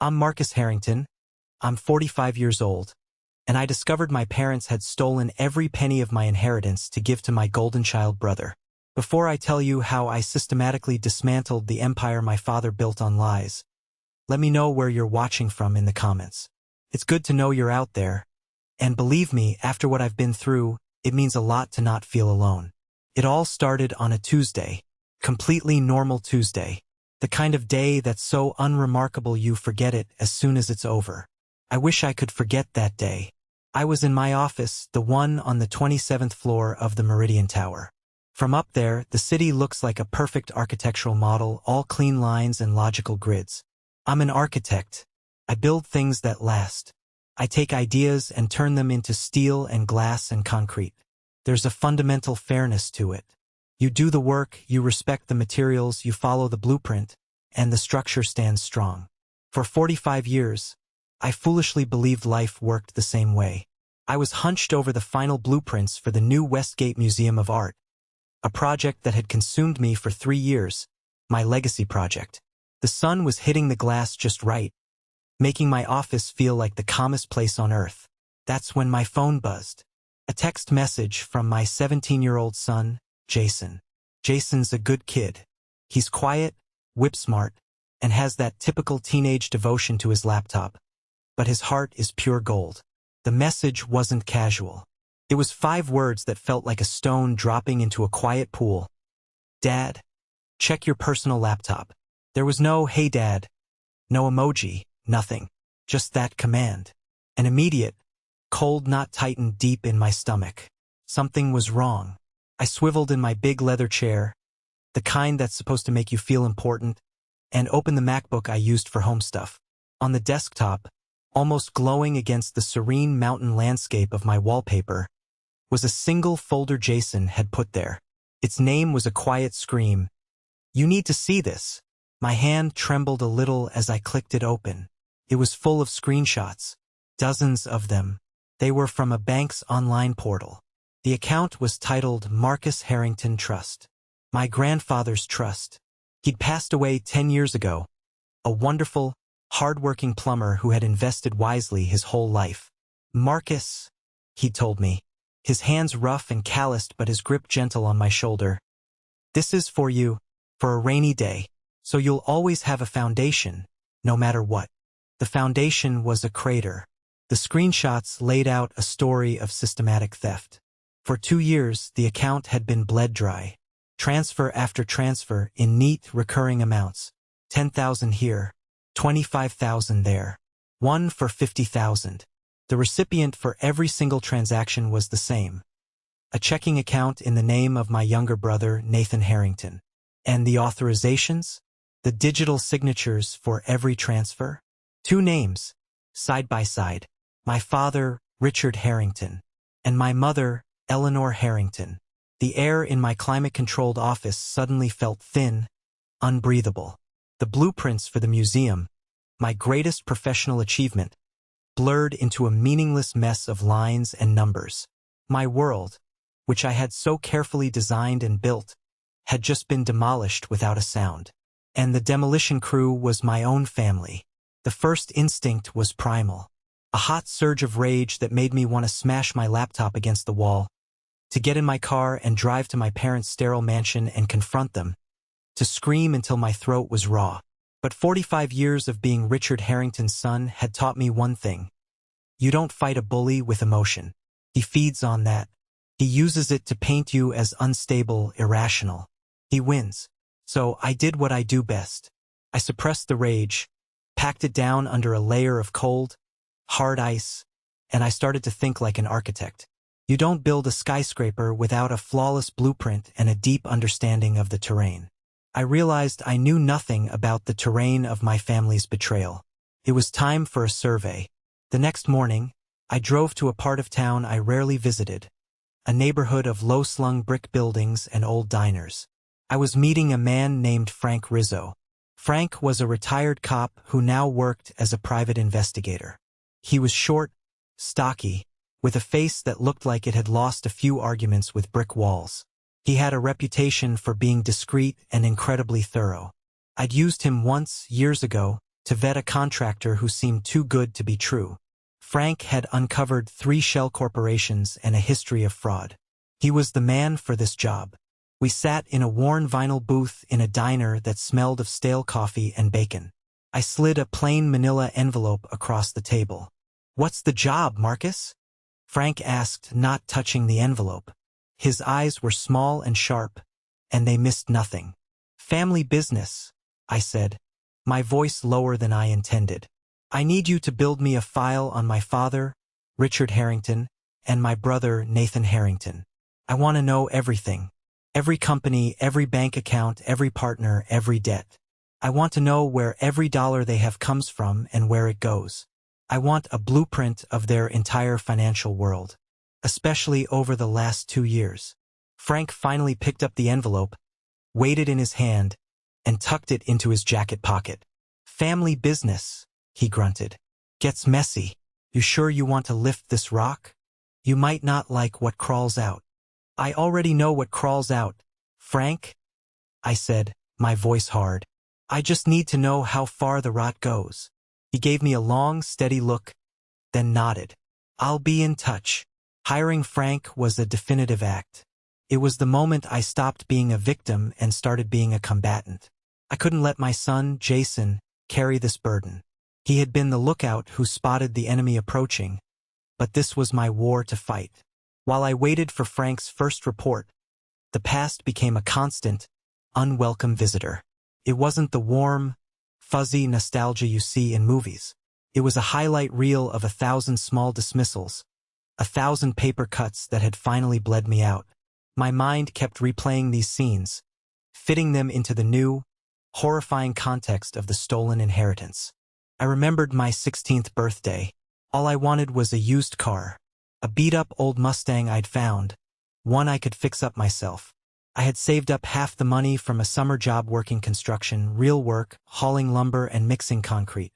I'm Marcus Harrington. I'm 45 years old, and I discovered my parents had stolen every penny of my inheritance to give to my golden child brother. Before I tell you how I systematically dismantled the empire my father built on lies, let me know where you're watching from in the comments. It's good to know you're out there, and believe me, after what I've been through, it means a lot to not feel alone. It all started on a Tuesday, completely normal Tuesday, the kind of day that's so unremarkable you forget it as soon as it's over. I wish I could forget that day. I was in my office, the one on the 27th floor of the Meridian Tower. From up there, the city looks like a perfect architectural model, all clean lines and logical grids. I'm an architect. I build things that last. I take ideas and turn them into steel and glass and concrete. There's a fundamental fairness to it. You do the work, you respect the materials, you follow the blueprint, and the structure stands strong. For 45 years, I foolishly believed life worked the same way. I was hunched over the final blueprints for the new Westgate Museum of Art, a project that had consumed me for 3 years, my legacy project. The sun was hitting the glass just right, making my office feel like the calmest place on earth. That's when my phone buzzed. A text message from my 17-year-old son, Jason. Jason's a good kid. He's quiet, whip-smart, and has that typical teenage devotion to his laptop. But his heart is pure gold. The message wasn't casual. It was 5 words that felt like a stone dropping into a quiet pool. Dad, check your personal laptop. There was no, hey dad, no emoji, nothing. Just that command. An immediate, cold knot tightened deep in my stomach. Something was wrong. I swiveled in my big leather chair, the kind that's supposed to make you feel important, and opened the MacBook I used for home stuff. On the desktop, almost glowing against the serene mountain landscape of my wallpaper, was a single folder Jason had put there. Its name was a quiet scream. You need to see this. My hand trembled a little as I clicked it open. It was full of screenshots, dozens of them. They were from a bank's online portal. The account was titled Marcus Harrington Trust. My grandfather's trust. He'd passed away 10 years ago. A wonderful, hard-working plumber who had invested wisely his whole life. Marcus, he told me, his hands rough and calloused but his grip gentle on my shoulder. This is for you, for a rainy day, so you'll always have a foundation, no matter what. The foundation was a crater. The screenshots laid out a story of systematic theft. For 2 years, the account had been bled dry. Transfer after transfer in neat, recurring amounts. 10,000 here, 25,000 there. One for 50,000. The recipient for every single transaction was the same. A checking account in the name of my younger brother, Nathan Harrington. And the authorizations? The digital signatures for every transfer? 2 names, side by side. My father, Richard Harrington, and my mother, Eleanor Harrington. The air in my climate-controlled office suddenly felt thin, unbreathable. The blueprints for the museum, my greatest professional achievement, blurred into a meaningless mess of lines and numbers. My world, which I had so carefully designed and built, had just been demolished without a sound. And the demolition crew was my own family. The first instinct was primal. A hot surge of rage that made me want to smash my laptop against the wall, to get in my car and drive to my parents' sterile mansion and confront them, to scream until my throat was raw. But 45 years of being Richard Harrington's son had taught me one thing. You don't fight a bully with emotion. He feeds on that. He uses it to paint you as unstable, irrational. He wins. So I did what I do best. I suppressed the rage, packed it down under a layer of cold, hard ice, and I started to think like an architect. You don't build a skyscraper without a flawless blueprint and a deep understanding of the terrain. I realized I knew nothing about the terrain of my family's betrayal. It was time for a survey. The next morning, I drove to a part of town I rarely visited, a neighborhood of low-slung brick buildings and old diners. I was meeting a man named Frank Rizzo. Frank was a retired cop who now worked as a private investigator. He was short, stocky, with a face that looked like it had lost a few arguments with brick walls. He had a reputation for being discreet and incredibly thorough. I'd used him once, years ago, to vet a contractor who seemed too good to be true. Frank had uncovered 3 shell corporations and a history of fraud. He was the man for this job. We sat in a worn vinyl booth in a diner that smelled of stale coffee and bacon. I slid a plain manila envelope across the table. "What's the job, Marcus?" Frank asked, not touching the envelope. His eyes were small and sharp, and they missed nothing. "Family business," I said, my voice lower than I intended. "I need you to build me a file on my father, Richard Harrington, and my brother, Nathan Harrington. I want to know everything. Every company, every bank account, every partner, every debt. I want to know where every dollar they have comes from and where it goes. I want a blueprint of their entire financial world, especially over the last 2 years." Frank finally picked up the envelope, weighed it in his hand, and tucked it into his jacket pocket. "Family business," he grunted. "Gets messy. You sure you want to lift this rock? You might not like what crawls out." "I already know what crawls out, Frank," I said, my voice hard. "I just need to know how far the rot goes." He gave me a long, steady look, then nodded. "I'll be in touch." Hiring Frank was a definitive act. It was the moment I stopped being a victim and started being a combatant. I couldn't let my son, Jason, carry this burden. He had been the lookout who spotted the enemy approaching, but this was my war to fight. While I waited for Frank's first report, the past became a constant, unwelcome visitor. It wasn't the warm, fuzzy nostalgia you see in movies. It was a highlight reel of 1,000 small dismissals, 1,000 paper cuts that had finally bled me out. My mind kept replaying these scenes, fitting them into the new, horrifying context of the stolen inheritance. I remembered my 16th birthday. All I wanted was a used car, a beat-up old Mustang I'd found, one I could fix up myself. I had saved up half the money from a summer job working construction, real work, hauling lumber and mixing concrete.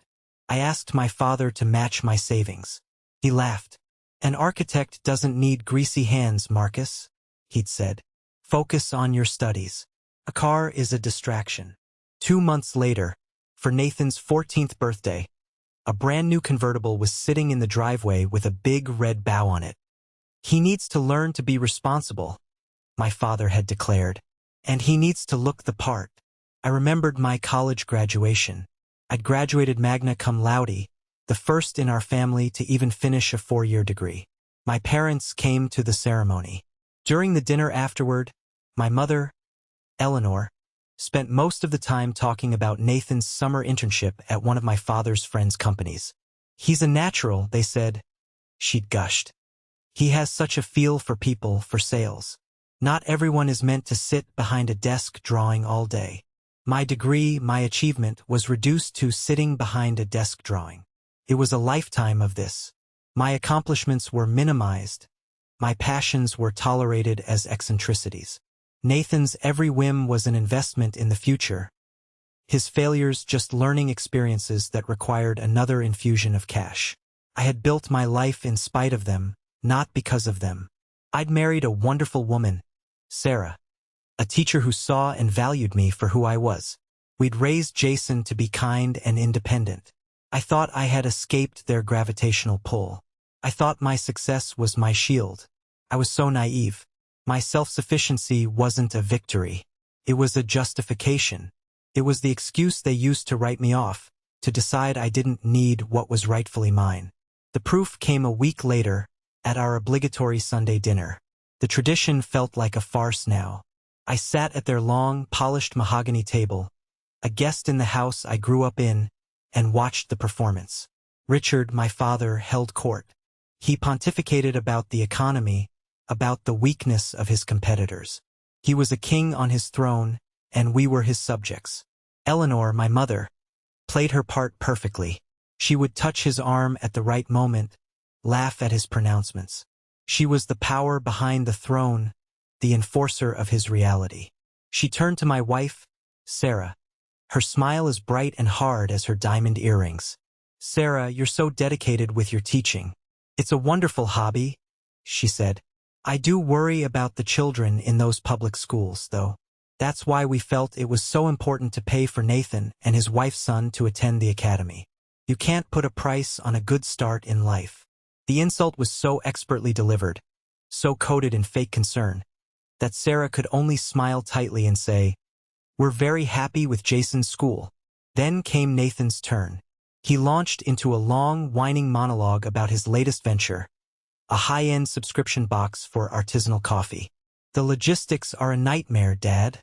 I asked my father to match my savings. He laughed. "An architect doesn't need greasy hands, Marcus," he'd said. "Focus on your studies. A car is a distraction." 2 months later, for Nathan's 14th birthday, a brand new convertible was sitting in the driveway with a big red bow on it. "He needs to learn to be responsible," my father had declared, "and he needs to look the part." I remembered my college graduation. I'd graduated magna cum laude, the first in our family to even finish a 4-year degree. My parents came to the ceremony. During the dinner afterward, my mother, Eleanor, spent most of the time talking about Nathan's summer internship at one of my father's friends' companies. "He's a natural," they said. She'd gushed. "He has such a feel for people, for sales. Not everyone is meant to sit behind a desk drawing all day." My degree, my achievement, was reduced to sitting behind a desk drawing. It was a lifetime of this. My accomplishments were minimized. My passions were tolerated as eccentricities. Nathan's every whim was an investment in the future. His failures just learning experiences that required another infusion of cash. I had built my life in spite of them, not because of them. I'd married a wonderful woman, Sarah, a teacher who saw and valued me for who I was. We'd raised Jason to be kind and independent. I thought I had escaped their gravitational pull. I thought my success was my shield. I was so naive. My self-sufficiency wasn't a victory. It was a justification. It was the excuse they used to write me off, to decide I didn't need what was rightfully mine. The proof came a week later, at our obligatory Sunday dinner. The tradition felt like a farce now. I sat at their long, polished mahogany table, a guest in the house I grew up in, and watched the performance. Richard, my father, held court. He pontificated about the economy, about the weakness of his competitors. He was a king on his throne, and we were his subjects. Eleanor, my mother, played her part perfectly. She would touch his arm at the right moment, laugh at his pronouncements. She was the power behind the throne, the enforcer of his reality. She turned to my wife, Sarah, her smile as bright and hard as her diamond earrings. "Sarah, you're so dedicated with your teaching. It's a wonderful hobby," she said. "I do worry about the children in those public schools, though. That's why we felt it was so important to pay for Nathan and his wife's son to attend the academy. You can't put a price on a good start in life. The insult was so expertly delivered, so coated in fake concern, that Sarah could only smile tightly and say, "We're very happy with Jason's school." Then came Nathan's turn. He launched into a long, whining monologue about his latest venture, a high-end subscription box for artisanal coffee. "The logistics are a nightmare, Dad,"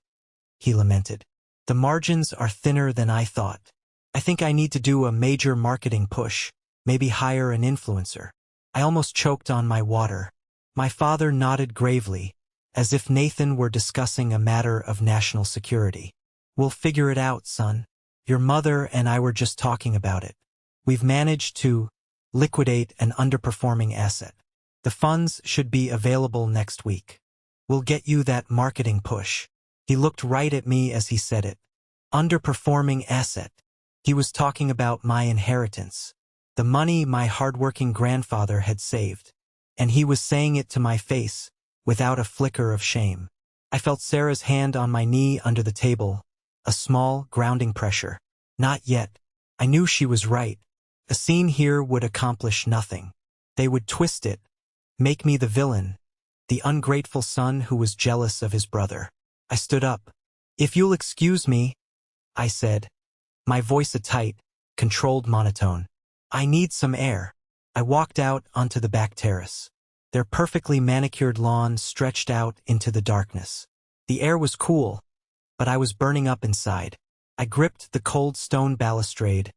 he lamented. "The margins are thinner than I thought. I think I need to do a major marketing push, maybe hire an influencer." I almost choked on my water. My father nodded gravely, as if Nathan were discussing a matter of national security. "We'll figure it out, son. Your mother and I were just talking about it. We've managed to liquidate an underperforming asset. The funds should be available next week. We'll get you that marketing push." He looked right at me as he said it. Underperforming asset. He was talking about my inheritance, the money my hardworking grandfather had saved. And he was saying it to my face, without a flicker of shame. I felt Sarah's hand on my knee under the table, a small, grounding pressure. Not yet. I knew she was right. A scene here would accomplish nothing. They would twist it, make me the villain, the ungrateful son who was jealous of his brother. I stood up. "If you'll excuse me," I said, my voice a tight, controlled monotone. "I need some air." I walked out onto the back terrace. Their perfectly manicured lawn stretched out into the darkness. The air was cool, but I was burning up inside. I gripped the cold stone balustrade,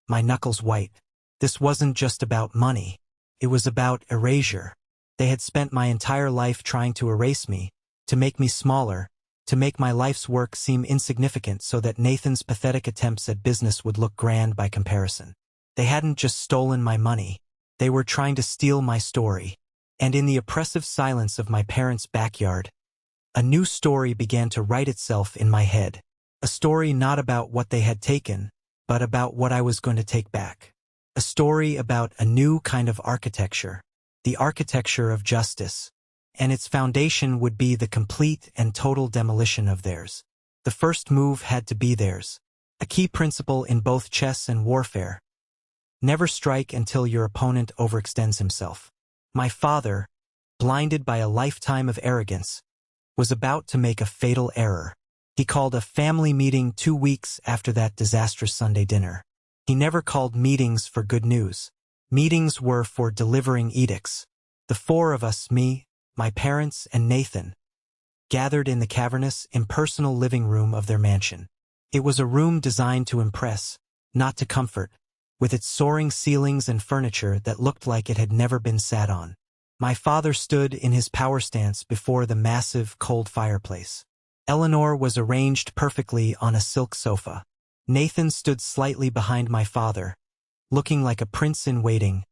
my knuckles white. This wasn't just about money. It was about erasure. They had spent my entire life trying to erase me, to make me smaller, to make my life's work seem insignificant so that Nathan's pathetic attempts at business would look grand by comparison. They hadn't just stolen my money. They were trying to steal my story. And in the oppressive silence of my parents' backyard, a new story began to write itself in my head. A story not about what they had taken, but about what I was going to take back. A story about a new kind of architecture, the architecture of justice. And its foundation would be the complete and total demolition of theirs. The first move had to be theirs. A key principle in both chess and warfare. Never strike until your opponent overextends himself. My father, blinded by a lifetime of arrogance, was about to make a fatal error. He called a family meeting 2 weeks after that disastrous Sunday dinner. He never called meetings for good news. Meetings were for delivering edicts. The four of us, me, my parents, and Nathan, gathered in the cavernous, impersonal living room of their mansion. It was a room designed to impress, not to comfort, with its soaring ceilings and furniture that looked like it had never been sat on. My father stood in his power stance before the massive, cold fireplace. Eleanor was arranged perfectly on a silk sofa. Nathan stood slightly behind my father, looking like a prince in waiting,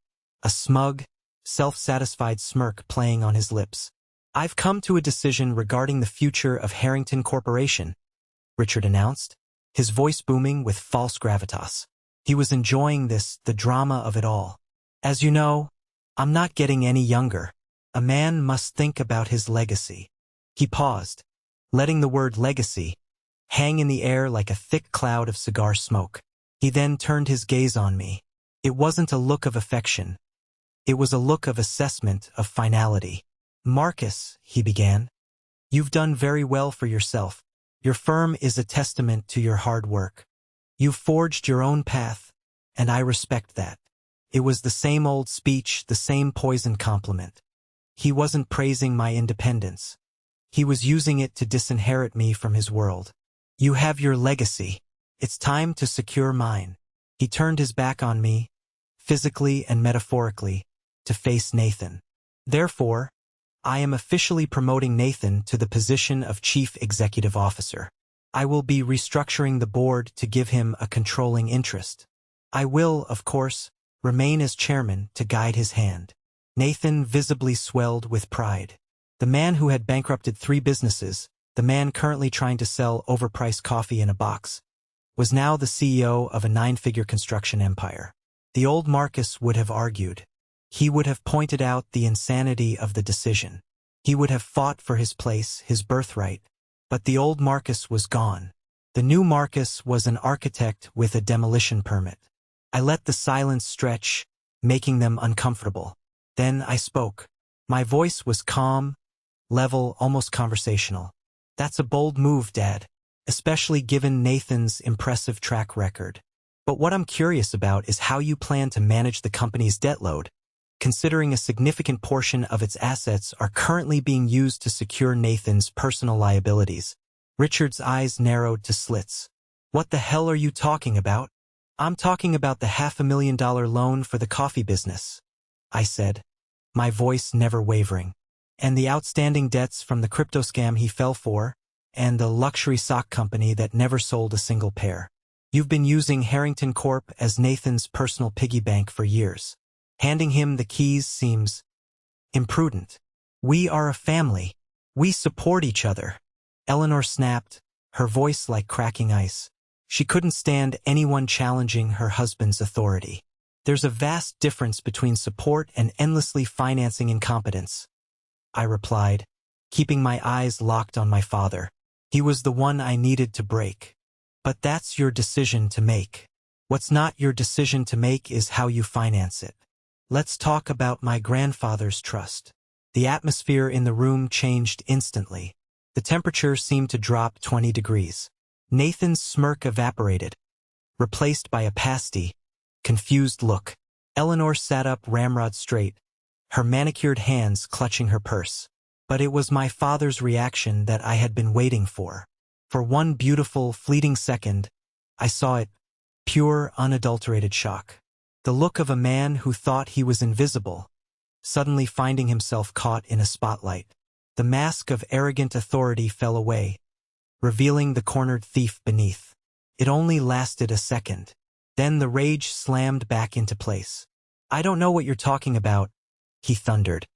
a smug, self-satisfied smirk playing on his lips. "I've come to a decision regarding the future of Harrington Corporation," Richard announced, his voice booming with false gravitas. He was enjoying this, the drama of it all. "As you know, I'm not getting any younger. A man must think about his legacy." He paused, letting the word legacy hang in the air like a thick cloud of cigar smoke. He then turned his gaze on me. It wasn't a look of affection. It was a look of assessment, of finality. "Marcus," he began, "you've done very well for yourself. Your firm is a testament to your hard work. You've forged your own path, and I respect that." It was the same old speech, the same poisoned compliment. He wasn't praising my independence. He was using it to disinherit me from his world. "You have your legacy. It's time to secure mine." He turned his back on me, physically and metaphorically, to face Nathan. "Therefore, I am officially promoting Nathan to the position of Chief Executive Officer. I will be restructuring the board to give him a controlling interest. I will, of course, remain as chairman to guide his hand." Nathan visibly swelled with pride. The man who had bankrupted 3 businesses, the man currently trying to sell overpriced coffee in a box, was now the CEO of a 9-figure construction empire. The old Marcus would have argued. He would have pointed out the insanity of the decision. He would have fought for his place, his birthright, But the old Marcus was gone. The new Marcus was an architect with a demolition permit. I let the silence stretch, making them uncomfortable. Then I spoke. My voice was calm, level, almost conversational. That's a bold move, Dad, especially given Nathan's impressive track record. But what I'm curious about is how you plan to manage the company's debt load, considering a significant portion of its assets are currently being used to secure Nathan's personal liabilities. Richard's eyes narrowed to slits. What the hell are you talking about? I'm talking about the $500,000 loan for the coffee business, I said, my voice never wavering. And the outstanding debts from the crypto scam he fell for, and the luxury sock company that never sold a single pair. You've been using Harrington Corp as Nathan's personal piggy bank for years. Handing him the keys seems imprudent. We are a family. We support each other. Eleanor snapped, her voice like cracking ice. She couldn't stand anyone challenging her husband's authority. There's a vast difference between support and endlessly financing incompetence, I replied, keeping my eyes locked on my father. He was the one I needed to break. But that's your decision to make. What's not your decision to make is how you finance it. Let's talk about my grandfather's trust. The atmosphere in the room changed instantly. The temperature seemed to drop 20 degrees. Nathan's smirk evaporated, replaced by a pasty, confused look. Eleanor sat up ramrod straight, her manicured hands clutching her purse. But it was my father's reaction that I had been waiting for. For one beautiful, fleeting second, I saw it, pure, unadulterated shock. The look of a man who thought he was invisible, suddenly finding himself caught in a spotlight. The mask of arrogant authority fell away, revealing the cornered thief beneath. It only lasted a second. Then the rage slammed back into place. I don't know what you're talking about, he thundered,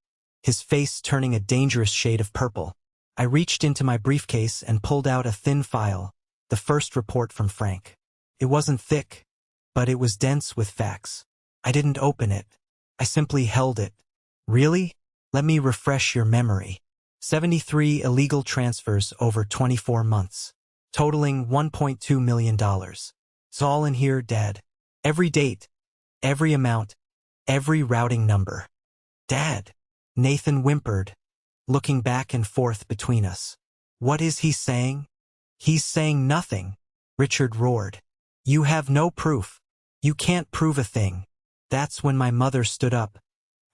his face turning a dangerous shade of purple. I reached into my briefcase and pulled out a thin file, the first report from Frank. It wasn't thick, but it was dense with facts. I didn't open it. I simply held it. Really? Let me refresh your memory. 73 illegal transfers over 24 months, totaling $1.2 million. It's all in here, Dad. Every date, every amount, every routing number. Dad, Nathan whimpered, looking back and forth between us. What is he saying? He's saying nothing, Richard roared. You have no proof. You can't prove a thing. That's when my mother stood up,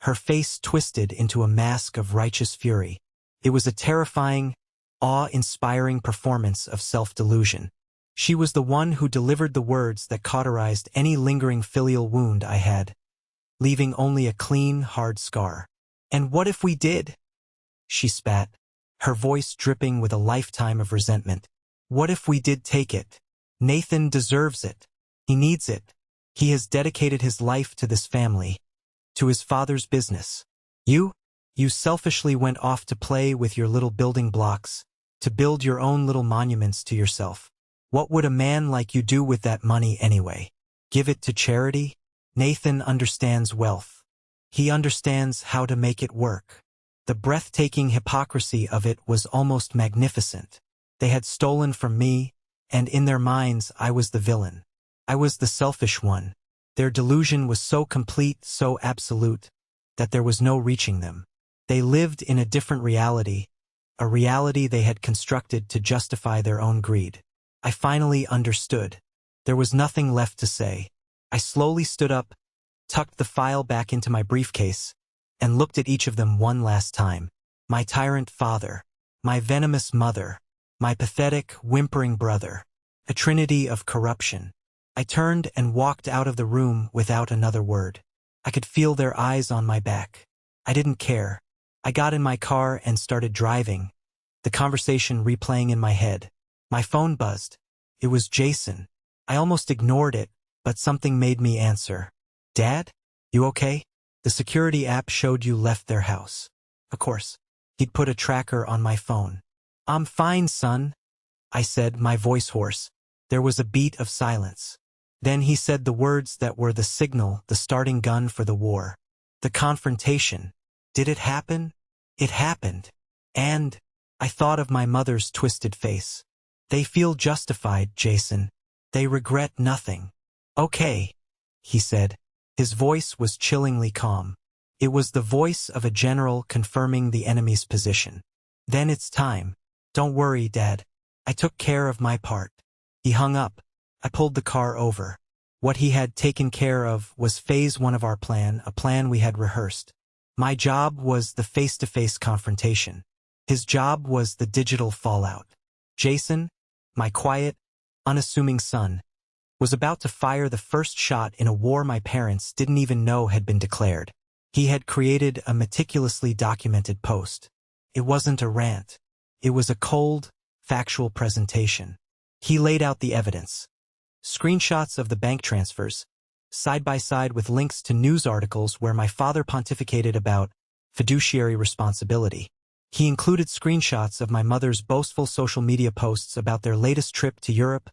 her face twisted into a mask of righteous fury. It was a terrifying, awe-inspiring performance of self-delusion. She was the one who delivered the words that cauterized any lingering filial wound I had, leaving only a clean, hard scar. And what if we did? She spat, her voice dripping with a lifetime of resentment. What if we did take it? Nathan deserves it. He needs it. He has dedicated his life to this family, to his father's business. You selfishly went off to play with your little building blocks, to build your own little monuments to yourself. What would a man like you do with that money anyway? Give it to charity? Nathan understands wealth. He understands how to make it work. The breathtaking hypocrisy of it was almost magnificent. They had stolen from me, and in their minds I was the villain. I was the selfish one. Their delusion was so complete, so absolute, that there was no reaching them. They lived in a different reality, a reality they had constructed to justify their own greed. I finally understood. There was nothing left to say. I slowly stood up, tucked the file back into my briefcase, and looked at each of them one last time. My tyrant father, my venomous mother, my pathetic, whimpering brother, a trinity of corruption. I turned and walked out of the room without another word. I could feel their eyes on my back. I didn't care. I got in my car and started driving, the conversation replaying in my head. My phone buzzed. It was Jason. I almost ignored it, but something made me answer. Dad? You okay? The security app showed you left their house. Of course. He'd put a tracker on my phone. I'm fine, son, I said, my voice hoarse. There was a beat of silence. Then he said the words that were the signal, the starting gun for the war. The confrontation. Did it happen? It happened. And I thought of my mother's twisted face. They feel justified, Jason. They regret nothing. Okay, he said. His voice was chillingly calm. It was the voice of a general confirming the enemy's position. Then it's time. Don't worry, Dad. I took care of my part. He hung up. I pulled the car over. What he had taken care of was phase 1 of our plan, a plan we had rehearsed. My job was the face-to-face confrontation. His job was the digital fallout. Jason, my quiet, unassuming son, was about to fire the first shot in a war my parents didn't even know had been declared. He had created a meticulously documented post. It wasn't a rant. It was a cold, factual presentation. He laid out the evidence. Screenshots of the bank transfers, side by side with links to news articles where my father pontificated about fiduciary responsibility. He included screenshots of my mother's boastful social media posts about their latest trip to Europe,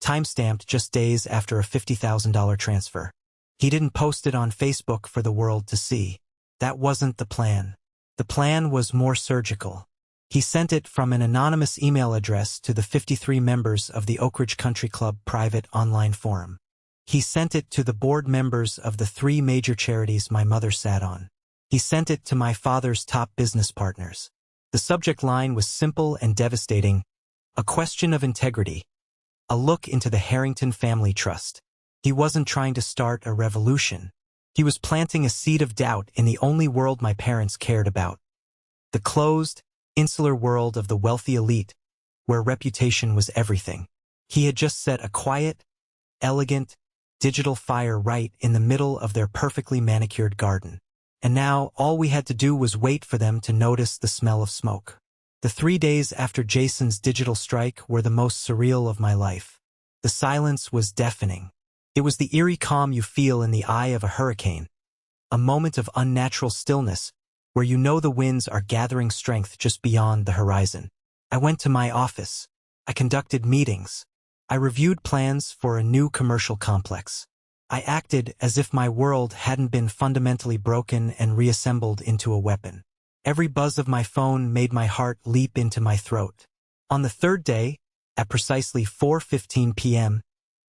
timestamped just days after a $50,000 transfer. He didn't post it on Facebook for the world to see. That wasn't the plan. The plan was more surgical. He sent it from an anonymous email address to the 53 members of the Oak Ridge Country Club private online forum. He sent it to the board members of the 3 major charities my mother sat on. He sent it to my father's top business partners. The subject line was simple and devastating: a question of integrity. A look into the Harrington family trust. He wasn't trying to start a revolution. He was planting a seed of doubt in the only world my parents cared about. The closed, insular world of the wealthy elite, where reputation was everything. He had just set a quiet, elegant, digital fire right in the middle of their perfectly manicured garden. And now all we had to do was wait for them to notice the smell of smoke. The 3 days after Jason's digital strike were the most surreal of my life. The silence was deafening. It was the eerie calm you feel in the eye of a hurricane. A moment of unnatural stillness, where you know the winds are gathering strength just beyond the horizon. I went to my office. I conducted meetings. I reviewed plans for a new commercial complex. I acted as if my world hadn't been fundamentally broken and reassembled into a weapon. Every buzz of my phone made my heart leap into my throat. On the 3rd day, at precisely 4:15 p.m.,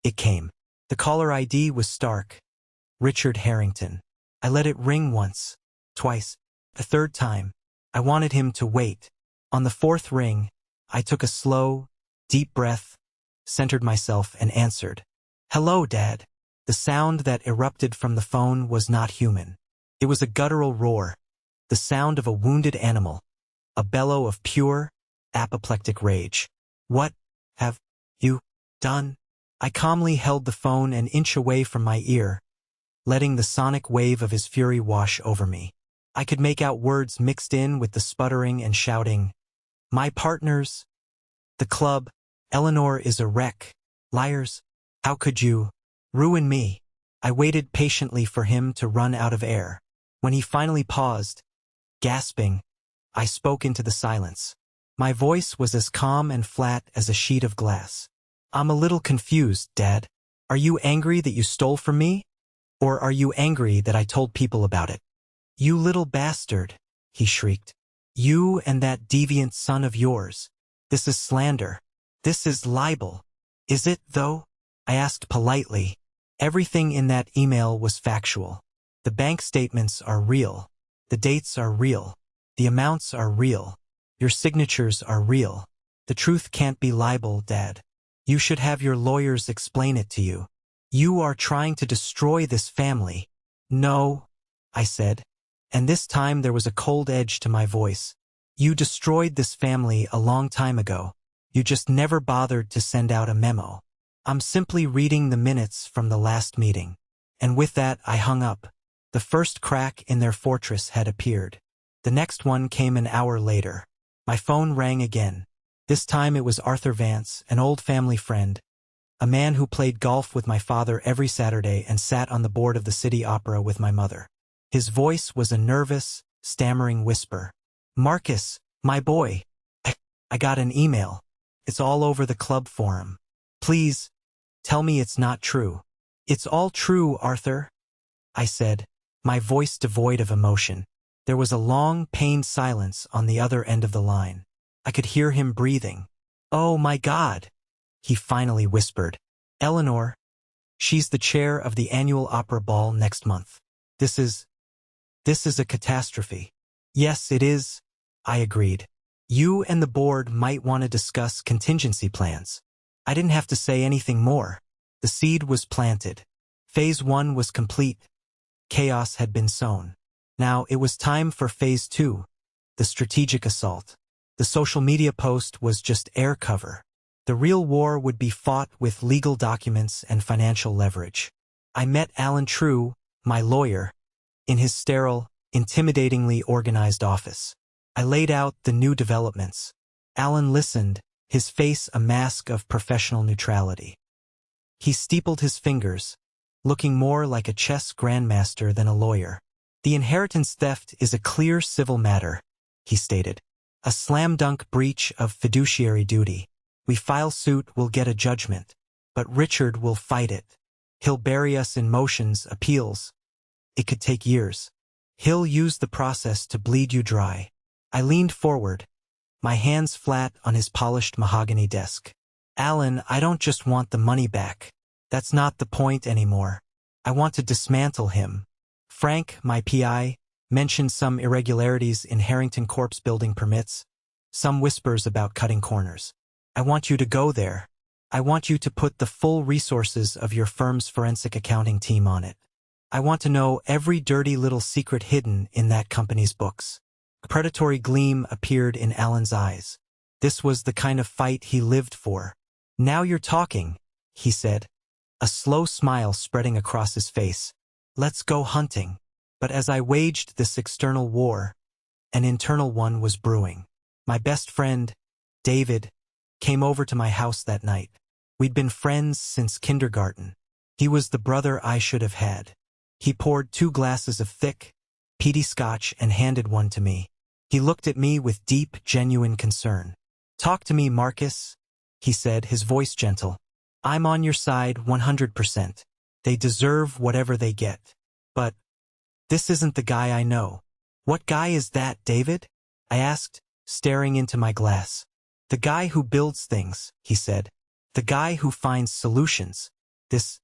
it came. The caller ID was stark. Richard Harrington. I let it ring once, twice. The 3rd time, I wanted him to wait. On the 4th ring, I took a slow, deep breath, centered myself, and answered. "Hello, Dad." The sound that erupted from the phone was not human. It was a guttural roar, the sound of a wounded animal, a bellow of pure, apoplectic rage. "What have you done?" I calmly held the phone an inch away from my ear, letting the sonic wave of his fury wash over me. I could make out words mixed in with the sputtering and shouting. "My partners, the club, Eleanor is a wreck. Liars, how could you ruin me?" I waited patiently for him to run out of air. When he finally paused, gasping, I spoke into the silence. My voice was as calm and flat as a sheet of glass. "I'm a little confused, Dad. Are you angry that you stole from me? Or are you angry that I told people about it?" "You little bastard," he shrieked. "You and that deviant son of yours. This is slander. This is libel." "Is it, though?" I asked politely. Everything in that email was factual. The bank statements are real. The dates are real. The amounts are real. Your signatures are real. The truth can't be libel, Dad. You should have your lawyers explain it to you. You are trying to destroy this family. "No," I said, and this time there was a cold edge to my voice. "You destroyed this family a long time ago. You just never bothered to send out a memo. I'm simply reading the minutes from the last meeting." And with that, I hung up. The first crack in their fortress had appeared. The next one came an hour later. My phone rang again. This time it was Arthur Vance, an old family friend, a man who played golf with my father every Saturday and sat on the board of the City Opera with my mother. His voice was a nervous, stammering whisper. "Marcus, my boy, I got an email. It's all over the club forum. Please, tell me it's not true." "It's all true, Arthur," I said, my voice devoid of emotion. There was a long, pained silence on the other end of the line. I could hear him breathing. "Oh my God," he finally whispered. "Eleanor, she's the chair of the annual opera ball next month. This is a catastrophe." "Yes, it is," I agreed. "You and the board might want to discuss contingency plans." I didn't have to say anything more. The seed was planted. Phase 1 was complete. Chaos had been sown. Now it was time for Phase 2, the strategic assault. The social media post was just air cover. The real war would be fought with legal documents and financial leverage. I met Alan True, my lawyer, in his sterile, intimidatingly organized office. I laid out the new developments. Alan listened, his face a mask of professional neutrality. He steepled his fingers, looking more like a chess grandmaster than a lawyer. "The inheritance theft is a clear civil matter," he stated. "A slam-dunk breach of fiduciary duty. We file suit, we'll get a judgment. But Richard will fight it. He'll bury us in motions, appeals. It could take years. He'll use the process to bleed you dry." I leaned forward, my hands flat on his polished mahogany desk. "Alan, I don't just want the money back. That's not the point anymore. I want to dismantle him." Frank, my PI, mentioned some irregularities in Harrington Corp's building permits, some whispers about cutting corners. "I want you to go there. I want you to put the full resources of your firm's forensic accounting team on it. I want to know every dirty little secret hidden in that company's books." A predatory gleam appeared in Alan's eyes. This was the kind of fight he lived for. "Now you're talking," he said, a slow smile spreading across his face. "Let's go hunting." But as I waged this external war, an internal one was brewing. My best friend, David, came over to my house that night. We'd been friends since kindergarten. He was the brother I should have had. He poured 2 glasses of thick, peaty scotch and handed one to me. He looked at me with deep, genuine concern. "Talk to me, Marcus," he said, his voice gentle. "I'm on your side 100%. They deserve whatever they get. But this isn't the guy I know." "What guy is that, David?" I asked, staring into my glass. "The guy who builds things," he said. "The guy who finds solutions. This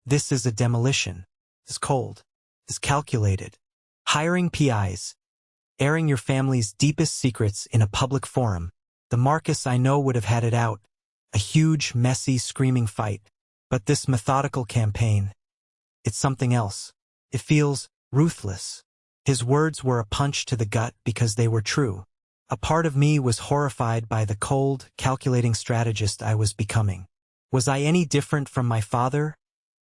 is a demolition. It's cold. It's calculated. Hiring PIs. Airing your family's deepest secrets in a public forum. The Marcus I know would have had it out. A huge, messy, screaming fight. But this methodical campaign, it's something else. It feels ruthless." His words were a punch to the gut because they were true. A part of me was horrified by the cold, calculating strategist I was becoming. Was I any different from my father,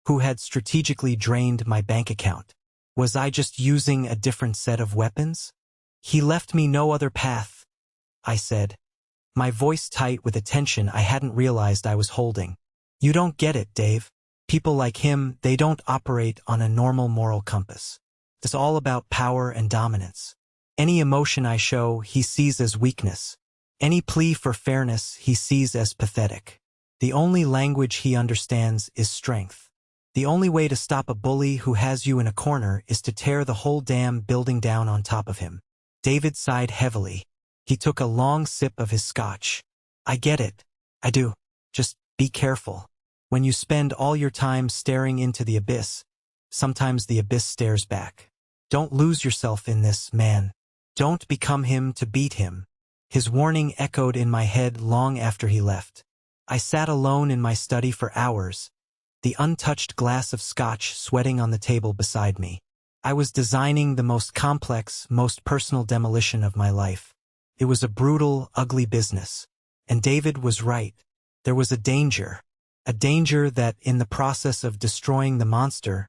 who had strategically drained my bank account? Was I just using a different set of weapons? "He left me no other path," I said, my voice tight with a tension I hadn't realized I was holding. "You don't get it, Dave. People like him, they don't operate on a normal moral compass. It's all about power and dominance. Any emotion I show, he sees as weakness. Any plea for fairness, he sees as pathetic. The only language he understands is strength. The only way to stop a bully who has you in a corner is to tear the whole damn building down on top of him." David sighed heavily. He took a long sip of his scotch. "I get it. I do. Just be careful. When you spend all your time staring into the abyss, sometimes the abyss stares back. Don't lose yourself in this, man. Don't become him to beat him." His warning echoed in my head long after he left. I sat alone in my study for hours, the untouched glass of scotch sweating on the table beside me. I was designing the most complex, most personal demolition of my life. It was a brutal, ugly business. And David was right. There was a danger that in the process of destroying the monster,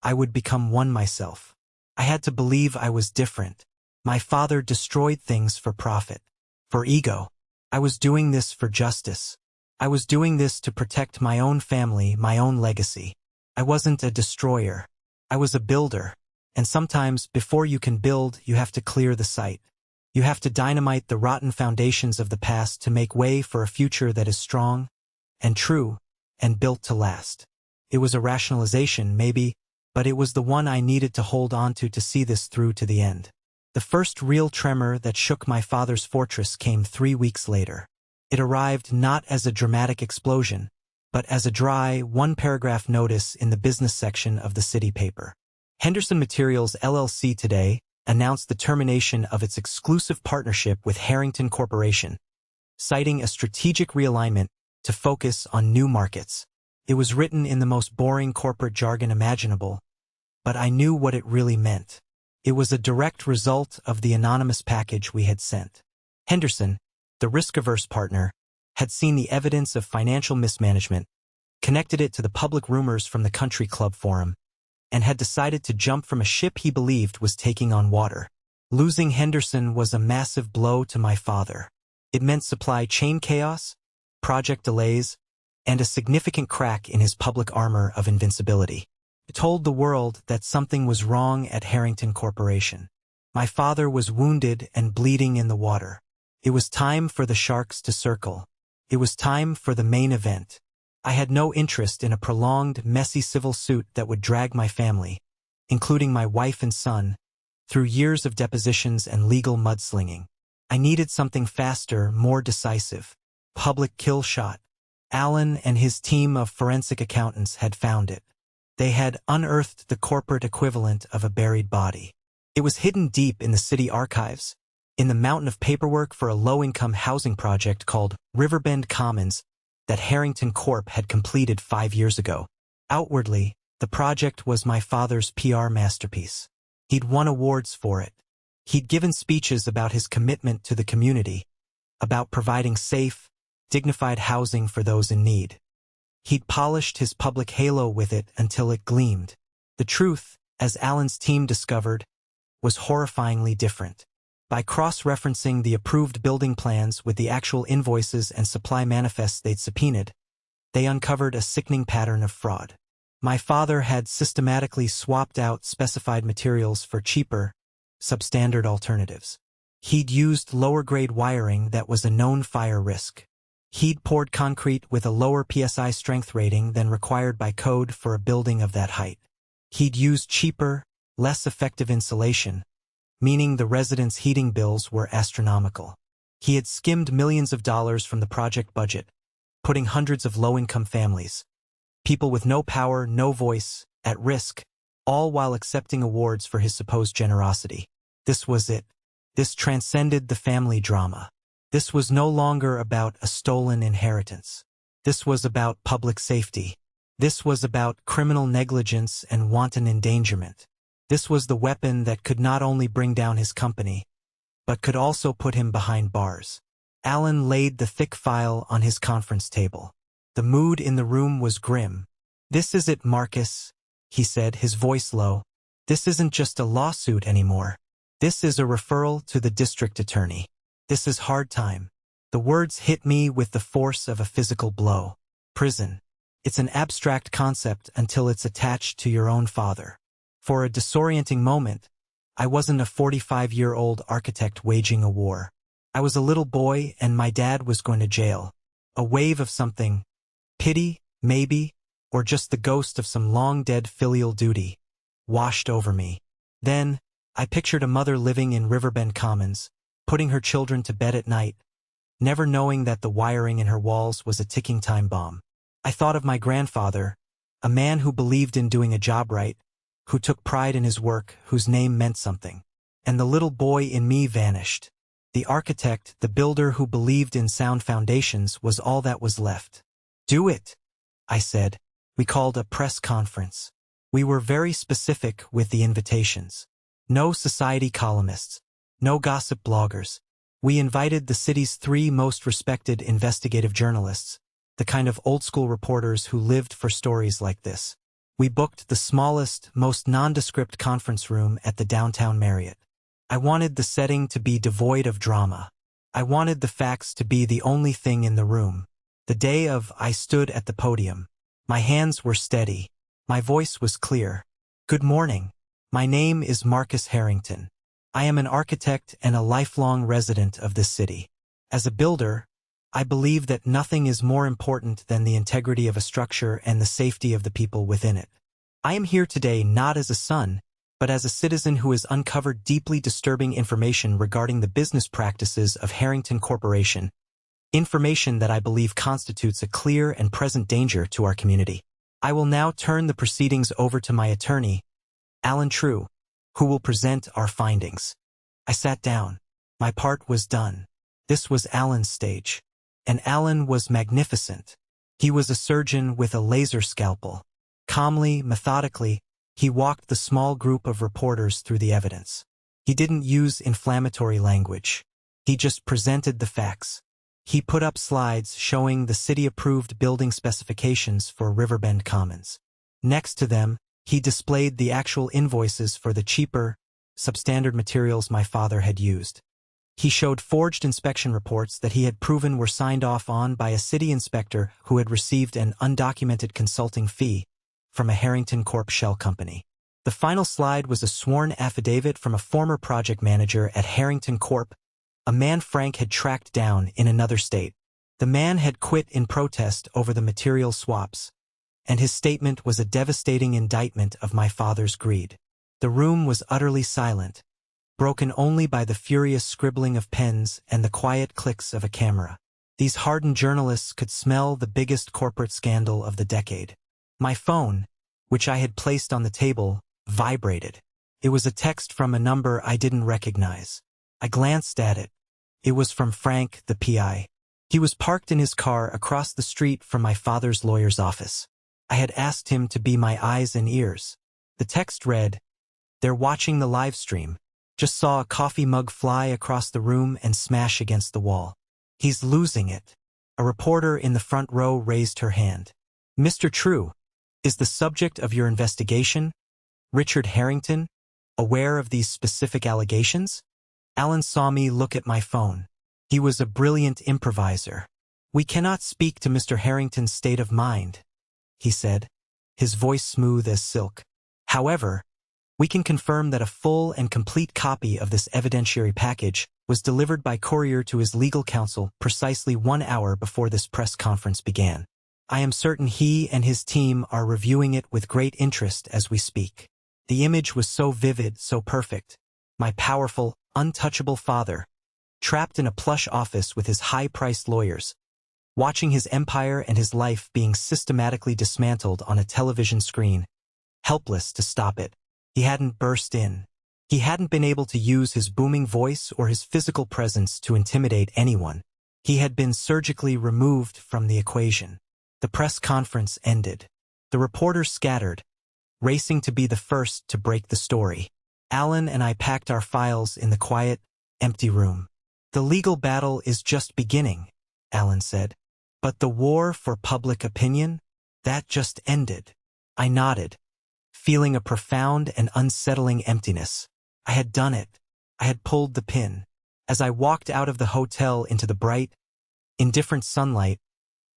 I would become one myself. I had to believe I was different. My father destroyed things for profit, for ego. I was doing this for justice. I was doing this to protect my own family, my own legacy. I wasn't a destroyer. I was a builder. And sometimes, before you can build, you have to clear the site. You have to dynamite the rotten foundations of the past to make way for a future that is strong and true and built to last. It was a rationalization, maybe, but it was the one I needed to hold on to see this through to the end. The first real tremor that shook my father's fortress came 3 weeks later. It arrived not as a dramatic explosion, but as a dry, one-paragraph notice in the business section of the city paper. Henderson Materials LLC today announced the termination of its exclusive partnership with Harrington Corporation, citing a strategic realignment to focus on new markets. It was written in the most boring corporate jargon imaginable, but I knew what it really meant. It was a direct result of the anonymous package we had sent. Henderson, the risk-averse partner, had seen the evidence of financial mismanagement, connected it to the public rumors from the country club forum, and had decided to jump from a ship he believed was taking on water. Losing Henderson was a massive blow to my father. It meant supply chain chaos, project delays, and a significant crack in his public armor of invincibility. It told the world that something was wrong at Harrington Corporation. My father was wounded and bleeding in the water. It was time for the sharks to circle. It was time for the main event. I had no interest in a prolonged, messy civil suit that would drag my family, including my wife and son, through years of depositions and legal mudslinging. I needed something faster, more decisive. Public kill shot. Allen and his team of forensic accountants had found it. They had unearthed the corporate equivalent of a buried body. It was hidden deep in the city archives, in the mountain of paperwork for a low-income housing project called Riverbend Commons that Harrington Corp had completed 5 years ago. Outwardly, the project was my father's PR masterpiece. He'd won awards for it. He'd given speeches about his commitment to the community, about providing safe, dignified housing for those in need. He'd polished his public halo with it until it gleamed. The truth, as Allen's team discovered, was horrifyingly different. By cross-referencing the approved building plans with the actual invoices and supply manifests they'd subpoenaed, they uncovered a sickening pattern of fraud. My father had systematically swapped out specified materials for cheaper, substandard alternatives. He'd used lower-grade wiring that was a known fire risk. He'd poured concrete with a lower PSI strength rating than required by code for a building of that height. He'd used cheaper, less effective insulation, meaning the residents' heating bills were astronomical. He had skimmed millions of dollars from the project budget, putting hundreds of low-income families, people with no power, no voice, at risk, all while accepting awards for his supposed generosity. This was it. This transcended the family drama. This was no longer about a stolen inheritance. This was about public safety. This was about criminal negligence and wanton endangerment. This was the weapon that could not only bring down his company, but could also put him behind bars. Allen laid the thick file on his conference table. The mood in the room was grim. "This is it, Marcus," he said, his voice low. "This isn't just a lawsuit anymore. This is a referral to the district attorney. This is hard time." The words hit me with the force of a physical blow. Prison. It's an abstract concept until it's attached to your own father. For a disorienting moment, I wasn't a 45-year-old architect waging a war. I was a little boy and my dad was going to jail. A wave of something, pity, maybe, or just the ghost of some long-dead filial duty, washed over me. Then, I pictured a mother living in Riverbend Commons, putting her children to bed at night, never knowing that the wiring in her walls was a ticking time bomb. I thought of my grandfather, a man who believed in doing a job right, who took pride in his work, whose name meant something. And the little boy in me vanished. The architect, the builder who believed in sound foundations was all that was left. "Do it," I said. We called a press conference. We were very specific with the invitations. No society columnists, no gossip bloggers. We invited the city's 3 most respected investigative journalists, the kind of old-school reporters who lived for stories like this. We booked the smallest, most nondescript conference room at the downtown Marriott. I wanted the setting to be devoid of drama. I wanted the facts to be the only thing in the room. The day I stood at the podium. My hands were steady. My voice was clear. "Good morning. My name is Marcus Harrington. I am an architect and a lifelong resident of this city. As a builder, I believe that nothing is more important than the integrity of a structure and the safety of the people within it. I am here today not as a son, but as a citizen who has uncovered deeply disturbing information regarding the business practices of Harrington Corporation, information that I believe constitutes a clear and present danger to our community. I will now turn the proceedings over to my attorney, Alan True, who will present our findings. I sat down. My part was done. This was Alan's stage. And Alan was magnificent. He was a surgeon with a laser scalpel. Calmly, methodically, he walked the small group of reporters through the evidence. He didn't use inflammatory language. He just presented the facts. He put up slides showing the city-approved building specifications for Riverbend Commons. Next to them, he displayed the actual invoices for the cheaper, substandard materials my father had used. He showed forged inspection reports that he had proven were signed off on by a city inspector who had received an undocumented consulting fee from a Harrington Corp shell company. The final slide was a sworn affidavit from a former project manager at Harrington Corp, a man Frank had tracked down in another state. The man had quit in protest over the material swaps, and his statement was a devastating indictment of my father's greed. The room was utterly silent, broken only by the furious scribbling of pens and the quiet clicks of a camera. These hardened journalists could smell the biggest corporate scandal of the decade. My phone, which I had placed on the table, vibrated. It was a text from a number I didn't recognize. I glanced at it. It was from Frank, the PI. He was parked in his car across the street from my father's lawyer's office. I had asked him to be my eyes and ears. The text read, "They're watching the live stream. Just saw a coffee mug fly across the room and smash against the wall. He's losing it." A reporter in the front row raised her hand. "Mr. True, is the subject of your investigation, Richard Harrington, aware of these specific allegations?" Alan saw me look at my phone. He was a brilliant improviser. "We cannot speak to Mr. Harrington's state of mind," he said, his voice smooth as silk. "However, we can confirm that a full and complete copy of this evidentiary package was delivered by courier to his legal counsel precisely 1 hour before this press conference began. I am certain he and his team are reviewing it with great interest as we speak." The image was so vivid, so perfect. My powerful, untouchable father, trapped in a plush office with his high-priced lawyers, watching his empire and his life being systematically dismantled on a television screen, helpless to stop it. He hadn't burst in. He hadn't been able to use his booming voice or his physical presence to intimidate anyone. He had been surgically removed from the equation. The press conference ended. The reporters scattered, racing to be the first to break the story. Alan and I packed our files in the quiet, empty room. "The legal battle is just beginning," Alan said. "But the war for public opinion? That just ended." I nodded, feeling a profound and unsettling emptiness. I had done it. I had pulled the pin. As I walked out of the hotel into the bright, indifferent sunlight,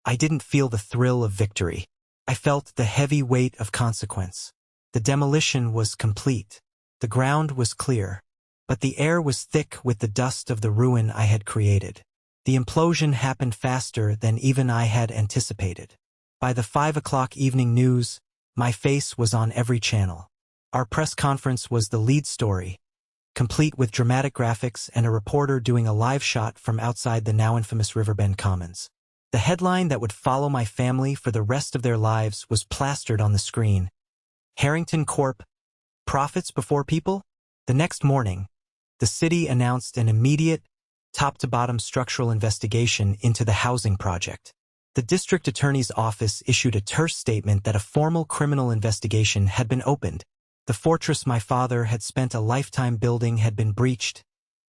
I didn't feel the thrill of victory. I felt the heavy weight of consequence. The demolition was complete. The ground was clear, but the air was thick with the dust of the ruin I had created. The implosion happened faster than even I had anticipated. By the 5 o'clock evening news, my face was on every channel. Our press conference was the lead story, complete with dramatic graphics and a reporter doing a live shot from outside the now infamous Riverbend Commons. The headline that would follow my family for the rest of their lives was plastered on the screen. Harrington Corp. Profits before people? The next morning, the city announced an immediate, top-to-bottom structural investigation into the housing project. The district attorney's office issued a terse statement that a formal criminal investigation had been opened. The fortress my father had spent a lifetime building had been breached,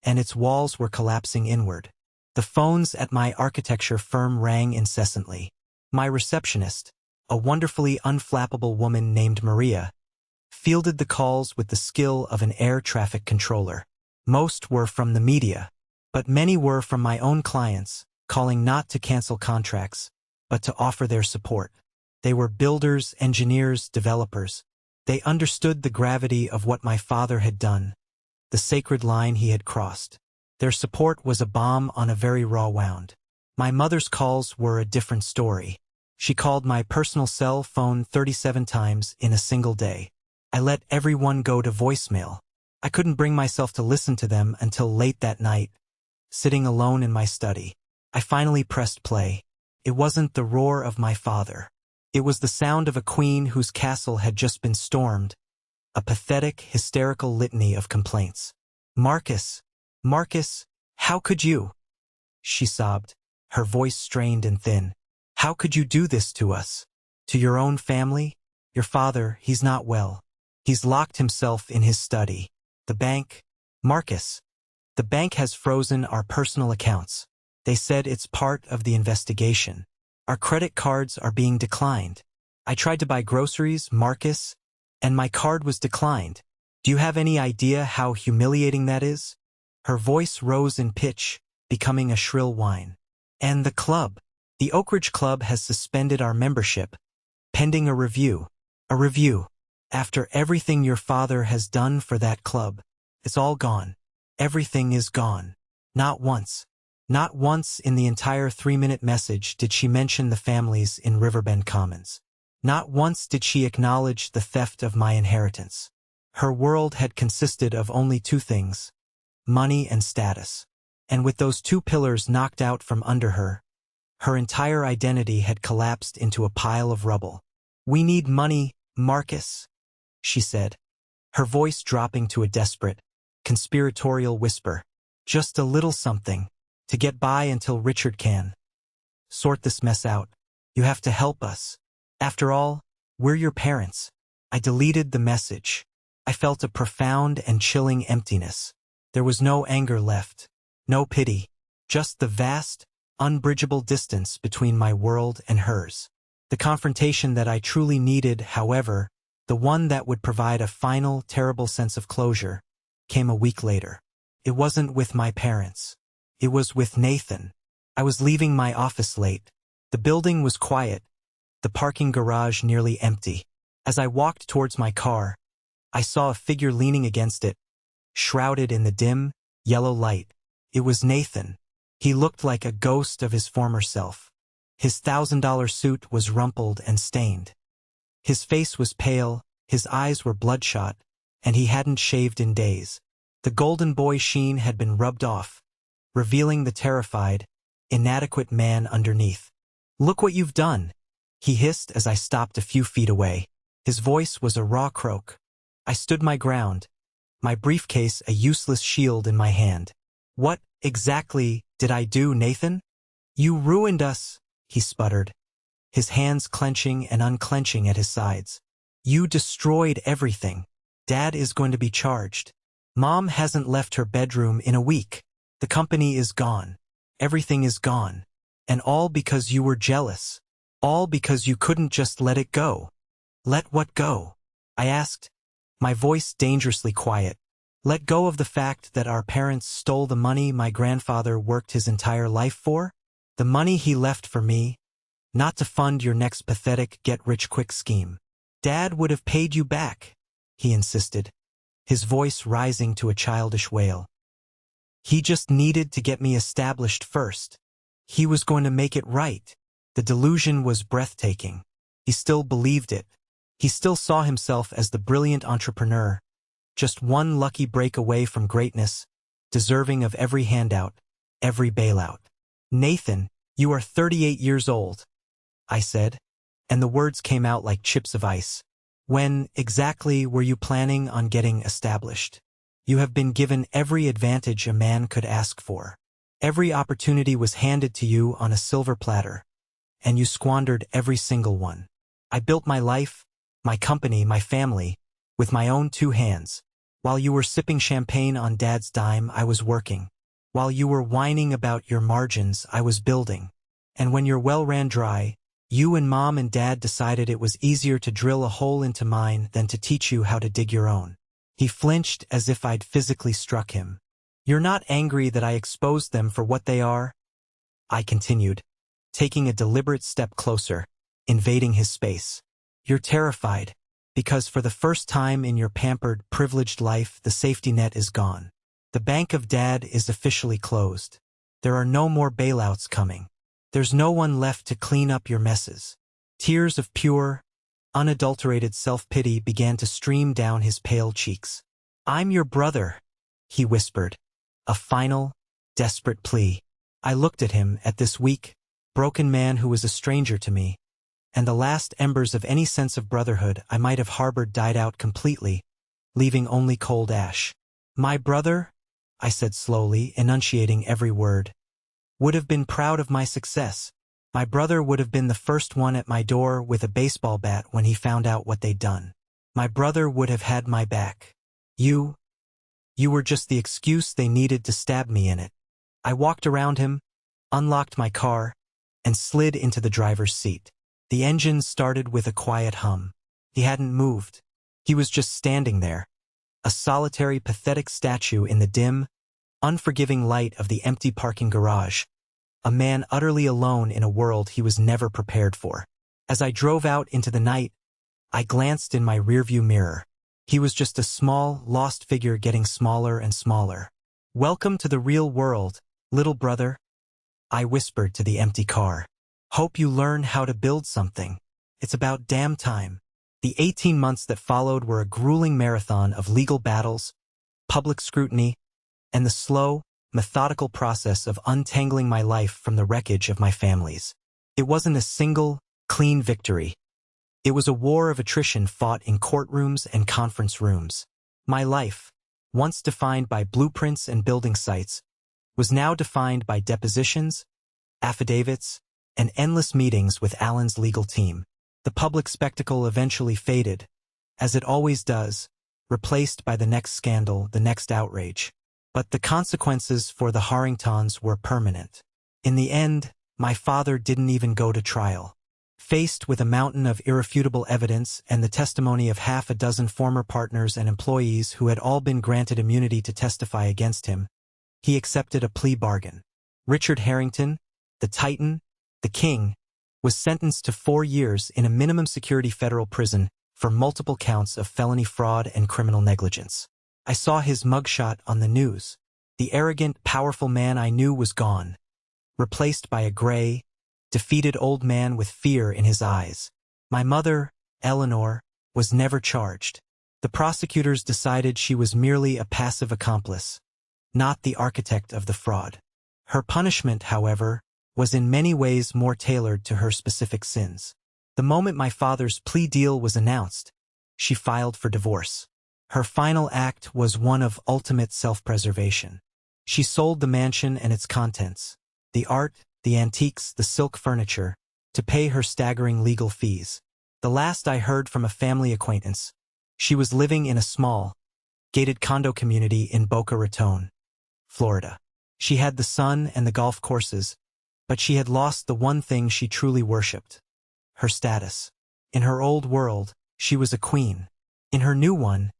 and its walls were collapsing inward. The phones at my architecture firm rang incessantly. My receptionist, a wonderfully unflappable woman named Maria, fielded the calls with the skill of an air traffic controller. Most were from the media, but many were from my own clients, calling not to cancel contracts, but to offer their support. They were builders, engineers, developers. They understood the gravity of what my father had done, the sacred line he had crossed. Their support was a bomb on a very raw wound. My mother's calls were a different story. She called my personal cell phone 37 times in a single day. I let everyone go to voicemail. I couldn't bring myself to listen to them until late that night, sitting alone in my study. I finally pressed play. It wasn't the roar of my father. It was the sound of a queen whose castle had just been stormed, a pathetic, hysterical litany of complaints. Marcus, Marcus, how could you? She sobbed, her voice strained and thin. How could you do this to us? To your own family? Your father, he's not well. He's locked himself in his study. The bank? Marcus, the bank has frozen our personal accounts. They said it's part of the investigation. Our credit cards are being declined. I tried to buy groceries, Marcus, and my card was declined. Do you have any idea how humiliating that is? Her voice rose in pitch, becoming a shrill whine. And the club. The Oak Ridge Club has suspended our membership, pending a review. A review. After everything your father has done for that club, it's all gone. Everything is gone. Not once. Not once in the entire 3-minute message did she mention the families in Riverbend Commons. Not once did she acknowledge the theft of my inheritance. Her world had consisted of only two things: money and status. And with those two pillars knocked out from under her, her entire identity had collapsed into a pile of rubble. We need money, Marcus, she said, her voice dropping to a desperate, conspiratorial whisper. Just a little something, to get by until Richard can sort this mess out. You have to help us. After all, we're your parents. I deleted the message. I felt a profound and chilling emptiness. There was no anger left, no pity, just the vast, unbridgeable distance between my world and hers. The confrontation that I truly needed, however, the one that would provide a final, terrible sense of closure, came a week later. It wasn't with my parents. It was with Nathan. I was leaving my office late. The building was quiet, the parking garage nearly empty. As I walked towards my car, I saw a figure leaning against it, shrouded in the dim, yellow light. It was Nathan. He looked like a ghost of his former self. His $1,000 suit was rumpled and stained. His face was pale, his eyes were bloodshot, and he hadn't shaved in days. The golden boy sheen had been rubbed off, revealing the terrified, inadequate man underneath. Look what you've done, he hissed as I stopped a few feet away. His voice was a raw croak. I stood my ground, my briefcase a useless shield in my hand. What, exactly, did I do, Nathan? You ruined us, he sputtered, his hands clenching and unclenching at his sides. You destroyed everything. Dad is going to be charged. Mom hasn't left her bedroom in a week. The company is gone. Everything is gone. And all because you were jealous. All because you couldn't just let it go. Let what go? I asked, my voice dangerously quiet. Let go of the fact that our parents stole the money my grandfather worked his entire life for? The money he left for me, not to fund your next pathetic get-rich-quick scheme. Dad would have paid you back, he insisted, his voice rising to a childish wail. He just needed to get me established first. He was going to make it right. The delusion was breathtaking. He still believed it. He still saw himself as the brilliant entrepreneur, just one lucky break away from greatness, deserving of every handout, every bailout. Nathan, you are 38 years old, I said, and the words came out like chips of ice. When, exactly, were you planning on getting established? You have been given every advantage a man could ask for. Every opportunity was handed to you on a silver platter, and you squandered every single one. I built my life, my company, my family, with my own 2 hands. While you were sipping champagne on Dad's dime, I was working. While you were whining about your margins, I was building. And when your well ran dry, you and Mom and Dad decided it was easier to drill a hole into mine than to teach you how to dig your own. He flinched as if I'd physically struck him. You're not angry that I exposed them for what they are? I continued, taking a deliberate step closer, invading his space. You're terrified, because for the first time in your pampered, privileged life, the safety net is gone. The bank of Dad is officially closed. There are no more bailouts coming. There's no one left to clean up your messes. Tears of pure, Unadulterated self-pity began to stream down his pale cheeks. "I'm your brother," he whispered, a final, desperate plea. I looked at him, at this weak, broken man who was a stranger to me, and the last embers of any sense of brotherhood I might have harbored died out completely, leaving only cold ash. "My brother," I said slowly, enunciating every word, "would have been proud of my success. My brother would have been the first one at my door with a baseball bat when he found out what they'd done. My brother would have had my back. You were just the excuse they needed to stab me in it." I walked around him, unlocked my car, and slid into the driver's seat. The engine started with a quiet hum. He hadn't moved. He was just standing there, a solitary, pathetic statue in the dim, unforgiving light of the empty parking garage, a man utterly alone in a world he was never prepared for. As I drove out into the night, I glanced in my rearview mirror. He was just a small, lost figure getting smaller and smaller. "Welcome to the real world, little brother," I whispered to the empty car. "Hope you learn how to build something. It's about damn time." The 18 months that followed were a grueling marathon of legal battles, public scrutiny, and the slow, methodical process of untangling my life from the wreckage of my family's. It wasn't a single, clean victory. It was a war of attrition fought in courtrooms and conference rooms. My life, once defined by blueprints and building sites, was now defined by depositions, affidavits, and endless meetings with Alan's legal team. The public spectacle eventually faded, as it always does, replaced by the next scandal, the next outrage. But the consequences for the Harringtons were permanent. In the end, my father didn't even go to trial. Faced with a mountain of irrefutable evidence and the testimony of half a dozen former partners and employees who had all been granted immunity to testify against him, he accepted a plea bargain. Richard Harrington, the Titan, the King, was sentenced to 4 years in a minimum security federal prison for multiple counts of felony fraud and criminal negligence. I saw his mugshot on the news. The arrogant, powerful man I knew was gone, replaced by a gray, defeated old man with fear in his eyes. My mother, Eleanor, was never charged. The prosecutors decided she was merely a passive accomplice, not the architect of the fraud. Her punishment, however, was in many ways more tailored to her specific sins. The moment my father's plea deal was announced, she filed for divorce. Her final act was one of ultimate self-preservation. She sold the mansion and its contents, the art, the antiques, the silk furniture, to pay her staggering legal fees. The last I heard from a family acquaintance, she was living in a small, gated condo community in Boca Raton, Florida. She had the sun and the golf courses, but she had lost the one thing she truly worshipped: her status. In her old world, she was a queen. In her new one,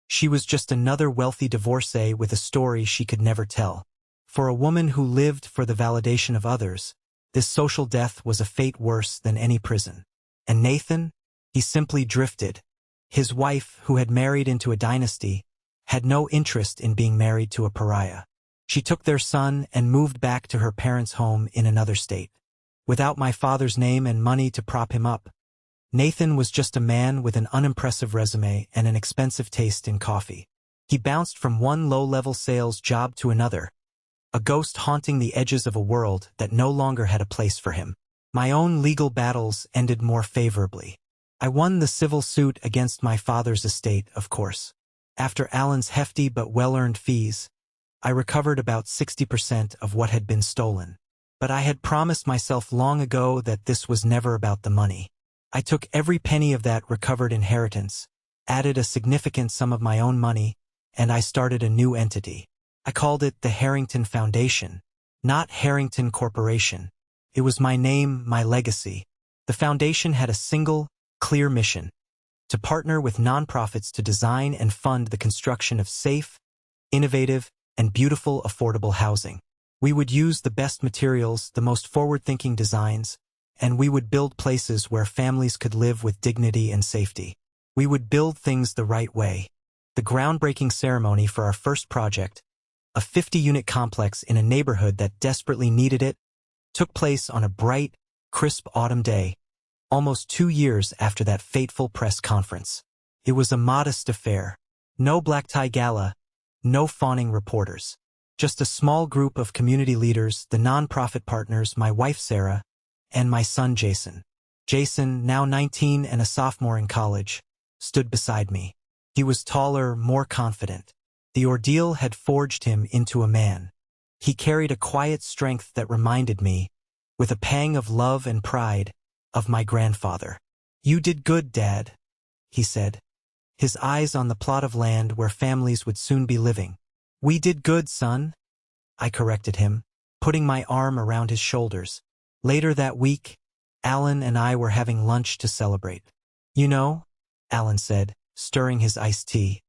she was just another wealthy divorcee with a story she could never tell. For a woman who lived for the validation of others, this social death was a fate worse than any prison. And Nathan? He simply drifted. His wife, who had married into a dynasty, had no interest in being married to a pariah. She took their son and moved back to her parents' home in another state. Without my father's name and money to prop him up, Nathan was just a man with an unimpressive resume and an expensive taste in coffee. He bounced from one low-level sales job to another, a ghost haunting the edges of a world that no longer had a place for him. My own legal battles ended more favorably. I won the civil suit against my father's estate, of course. After Alan's hefty but well-earned fees, I recovered about 60% of what had been stolen. But I had promised myself long ago that this was never about the money. I took every penny of that recovered inheritance, added a significant sum of my own money, and I started a new entity. I called it the Harrington Foundation, not Harrington Corporation. It was my name, my legacy. The foundation had a single, clear mission: to partner with nonprofits to design and fund the construction of safe, innovative, and beautiful affordable housing. We would use the best materials, the most forward-thinking designs, and we would build places where families could live with dignity and safety. We would build things the right way. The groundbreaking ceremony for our first project, a 50-unit complex in a neighborhood that desperately needed it, took place on a bright, crisp autumn day, almost 2 years after that fateful press conference. It was a modest affair. No black tie gala, no fawning reporters. Just a small group of community leaders, the nonprofit partners, my wife Sarah, and my son Jason. Jason, now 19 and a sophomore in college, stood beside me. He was taller, more confident. The ordeal had forged him into a man. He carried a quiet strength that reminded me, with a pang of love and pride, of my grandfather. "You did good, Dad," he said, his eyes on the plot of land where families would soon be living. "We did good, son," I corrected him, putting my arm around his shoulders. Later that week, Alan and I were having lunch to celebrate. "You know," Alan said, stirring his iced tea,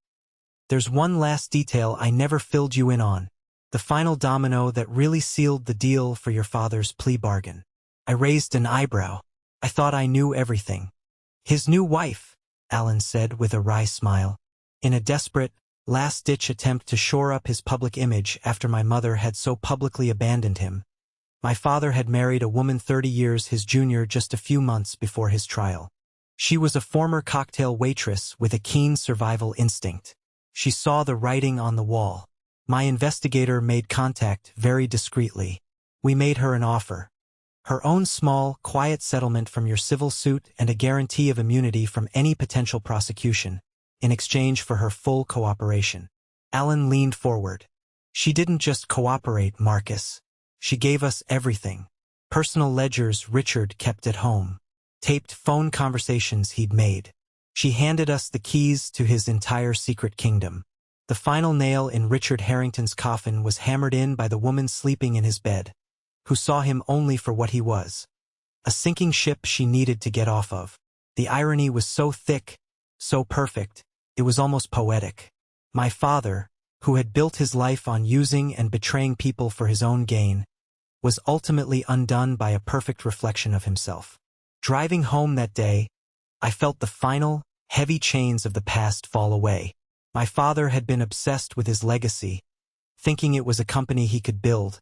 "there's one last detail I never filled you in on. The final domino that really sealed the deal for your father's plea bargain." I raised an eyebrow. I thought I knew everything. "His new wife," Alan said with a wry smile. In a desperate, last-ditch attempt to shore up his public image after my mother had so publicly abandoned him, my father had married a woman 30 years his junior just a few months before his trial. She was a former cocktail waitress with a keen survival instinct. She saw the writing on the wall. My investigator made contact very discreetly. We made her an offer. Her own small, quiet settlement from your civil suit and a guarantee of immunity from any potential prosecution, in exchange for her full cooperation. Alan leaned forward. "She didn't just cooperate, Marcus. She gave us everything. Personal ledgers Richard kept at home. Taped phone conversations he'd made. She handed us the keys to his entire secret kingdom. The final nail in Richard Harrington's coffin was hammered in by the woman sleeping in his bed, who saw him only for what he was. A sinking ship she needed to get off of. The irony was so thick, so perfect, it was almost poetic. My father, who had built his life on using and betraying people for his own gain, was ultimately undone by a perfect reflection of himself. Driving home that day, I felt the final, heavy chains of the past fall away. My father had been obsessed with his legacy, thinking it was a company he could build,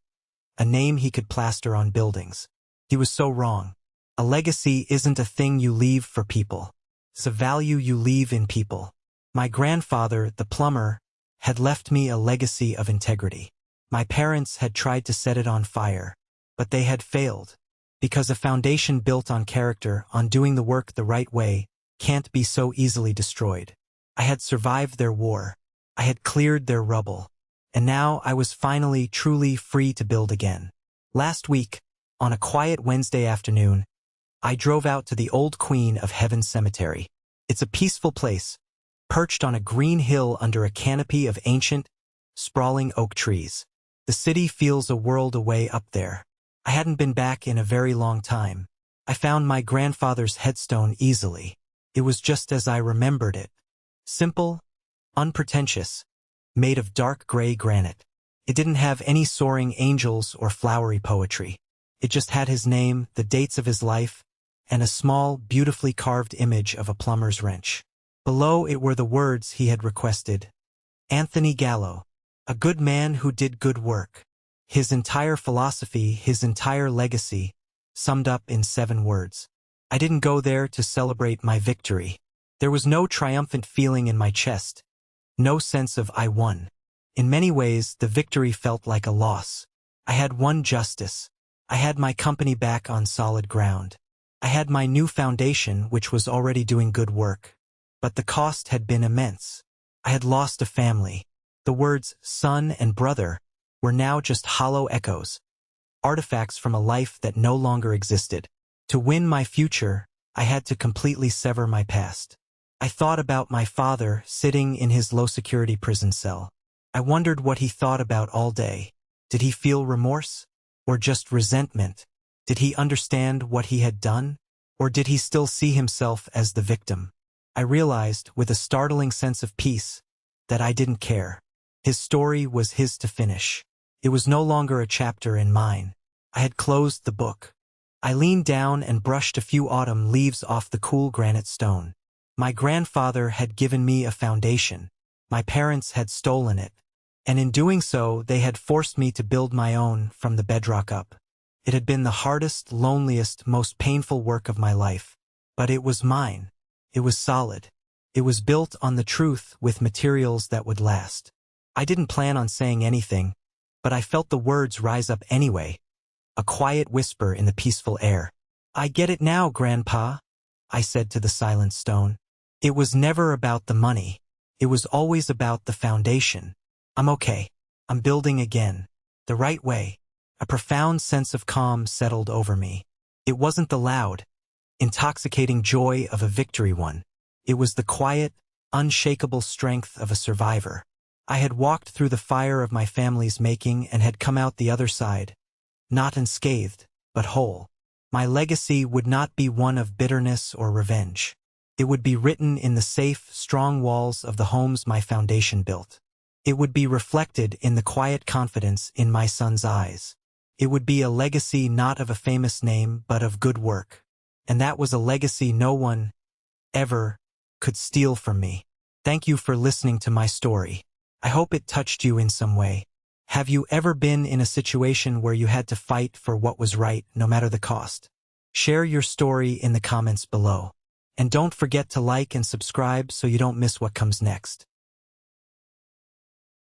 a name he could plaster on buildings. He was so wrong. A legacy isn't a thing you leave for people. It's a value you leave in people. My grandfather, the plumber, had left me a legacy of integrity. My parents had tried to set it on fire, but they had failed, because a foundation built on character, on doing the work the right way, can't be so easily destroyed. I had survived their war. I had cleared their rubble. And now I was finally truly free to build again. Last week, on a quiet Wednesday afternoon, I drove out to the Old Queen of Heaven Cemetery. It's a peaceful place, perched on a green hill under a canopy of ancient, sprawling oak trees. The city feels a world away up there. I hadn't been back in a very long time. I found my grandfather's headstone easily. It was just as I remembered it. Simple, unpretentious, made of dark gray granite. It didn't have any soaring angels or flowery poetry. It just had his name, the dates of his life, and a small, beautifully carved image of a plumber's wrench. Below it were the words he had requested. Anthony Gallo, a good man who did good work. His entire philosophy, his entire legacy, summed up in 7 words. I didn't go there to celebrate my victory. There was no triumphant feeling in my chest, no sense of I won. In many ways, the victory felt like a loss. I had won justice. I had my company back on solid ground. I had my new foundation, which was already doing good work. But the cost had been immense. I had lost a family. The words son and brother were now just hollow echoes, artifacts from a life that no longer existed. To win my future, I had to completely sever my past. I thought about my father sitting in his low-security prison cell. I wondered what he thought about all day. Did he feel remorse? Or just resentment? Did he understand what he had done? Or did he still see himself as the victim? I realized, with a startling sense of peace, that I didn't care. His story was his to finish. It was no longer a chapter in mine. I had closed the book. I leaned down and brushed a few autumn leaves off the cool granite stone. My grandfather had given me a foundation. My parents had stolen it. And in doing so, they had forced me to build my own from the bedrock up. It had been the hardest, loneliest, most painful work of my life. But it was mine. It was solid. It was built on the truth with materials that would last. I didn't plan on saying anything, but I felt the words rise up anyway, a quiet whisper in the peaceful air. "I get it now, Grandpa," I said to the silent stone. "It was never about the money. It was always about the foundation. I'm okay. I'm building again. The right way." A profound sense of calm settled over me. It wasn't the loud, intoxicating joy of a victory won. It was the quiet, unshakable strength of a survivor. I had walked through the fire of my family's making and had come out the other side, not unscathed, but whole. My legacy would not be one of bitterness or revenge. It would be written in the safe, strong walls of the homes my foundation built. It would be reflected in the quiet confidence in my son's eyes. It would be a legacy not of a famous name, but of good work. And that was a legacy no one, ever, could steal from me. Thank you for listening to my story. I hope it touched you in some way. Have you ever been in a situation where you had to fight for what was right, no matter the cost? Share your story in the comments below. And don't forget to like and subscribe so you don't miss what comes next.